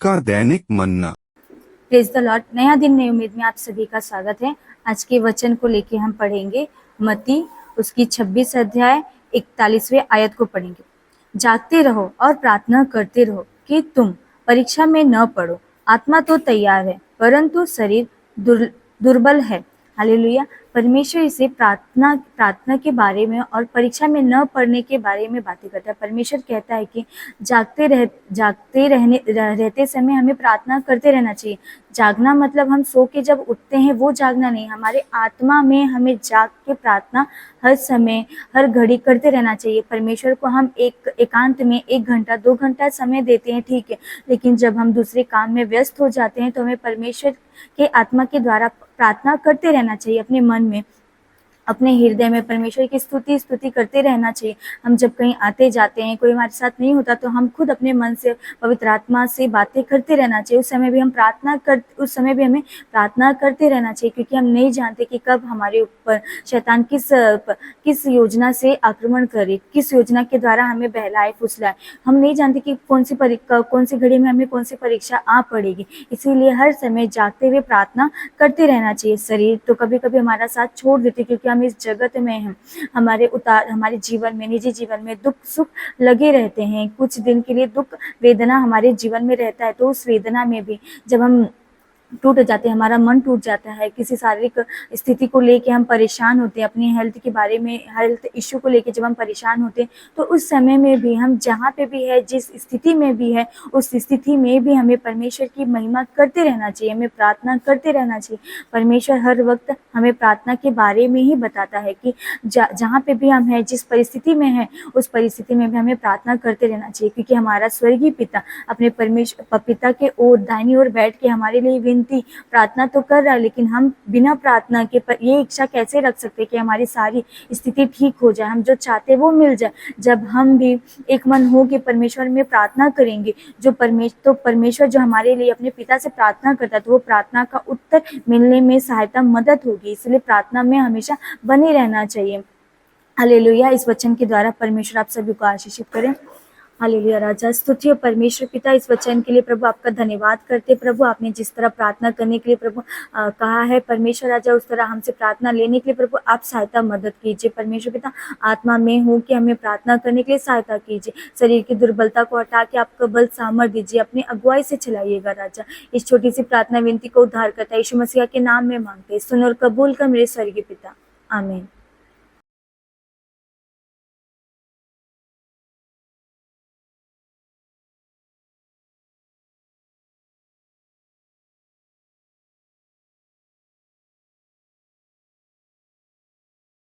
का दैनिक मन्ना। Praise the Lord. नया दिन नई उम्मीद में आप सभी का स्वागत है। आज के वचन को लेके हम पढ़ेंगे मत्ती उसकी 26 अध्याय 41वें आयत को पढ़ेंगे। जागते रहो और प्रार्थना करते रहो कि तुम परीक्षा में न पड़ो। आत्मा तो तैयार है परंतु शरीर दुर्बल है। हालेलुया। परमेश्वर इसे प्रार्थना के बारे में और परीक्षा में न पढ़ने के बारे में बातें करता है। परमेश्वर कहता है कि रहते समय हमें प्रार्थना करते रहना चाहिए। जागना मतलब हम सो के जब उठते हैं वो जागना नहीं, हमारे आत्मा में हमें जाग के प्रार्थना हर समय हर घड़ी करते रहना चाहिए। परमेश्वर को हम एकांत में 1 घंटा 2 घंटा समय देते हैं, ठीक है, लेकिन जब हम दूसरे काम में व्यस्त हो जाते हैं तो हमें परमेश्वर के आत्मा के द्वारा प्रार्थना करते रहना चाहिए। अपने मन में अपने हृदय में परमेश्वर की स्तुति करते रहना चाहिए। हम जब कहीं आते जाते हैं, कोई हमारे साथ नहीं होता, तो हम खुद अपने मन से पवित्र आत्मा से बातें करते रहना चाहिए। उस समय भी हमें प्रार्थना करते रहना चाहिए, क्योंकि हम नहीं जानते कि कब हमारे ऊपर शैतान किस योजना से आक्रमण करे, किस योजना के द्वारा हमें बहलाए फुसलाए। हम नहीं जानते कि कौन सी घड़ी में हमें कौन सी परीक्षा आ पड़ेगी। इसीलिए हर समय जागते हुए प्रार्थना करते रहना चाहिए। शरीर तो कभी कभी हमारा साथ छोड़ देते, क्योंकि हम इस जगत में हैं। हमारे जीवन में, निजी जीवन में दुख सुख लगे रहते हैं। कुछ दिन के लिए दुख वेदना हमारे जीवन में रहता है, तो उस वेदना में भी जब हम टूट जाते हैं, हमारा मन टूट जाता है, किसी शारीरिक स्थिति को लेके हम परेशान होते हैं, अपनी हेल्थ के बारे में, हेल्थ इश्यू को लेके जब हम परेशान होते हैं, तो उस समय में भी हम जहाँ पे भी है, जिस स्थिति में भी है, उस स्थिति में भी हमें परमेश्वर की महिमा करते रहना चाहिए, हमें प्रार्थना करते रहना चाहिए। परमेश्वर हर वक्त हमें प्रार्थना के बारे में ही बताता है कि जहाँ पे भी हम हैं, जिस परिस्थिति में हैं, उस परिस्थिति में भी हमें प्रार्थना करते रहना चाहिए, क्योंकि हमारा स्वर्गीय पिता अपने पिता के ओर दाहिनी ओर बैठ के हमारे लिए प्रार्थना तो कर रहा है, लेकिन हम बिना प्रार्थना के ये इच्छा कैसे रख सकते कि हमारी सारी स्थिति ठीक हो जाए, हम जो चाहते वो मिल जाए। जब हम भी एक मन हो के परमेश्वर में प्रार्थना करेंगे, परमेश्वर जो हमारे लिए अपने पिता से प्रार्थना करता है, तो वो प्रार्थना का उत्तर मिलने में सहायता मदद होगी। इसलिए प्रार्थना में हमेशा बने रहना चाहिए। हालेलुया। इस वचन के द्वारा परमेश्वर आप सभी को आशीषित करें। हालेलुया। राजा स्तुति परमेश्वर पिता, इस वचन के लिए प्रभु आपका धन्यवाद करते। प्रभु आपने जिस तरह प्रार्थना करने के लिए प्रभु कहा है परमेश्वर राजा, उस तरह हमसे प्रार्थना लेने के लिए प्रभु आप सहायता मदद कीजिए। परमेश्वर पिता, आत्मा में हो कि हमें प्रार्थना करने के लिए सहायता कीजिए। शरीर की दुर्बलता को हटा के आपका बल सामर्थ दीजिए, अपनी अगुवाई से चलाइएगा राजा। इस छोटी सी प्रार्थना विनती को उद्धार करता यीशु मसीह के नाम में मांगते, सुन और कबूल कर मेरे स्वर्गीय पिता, आमीन।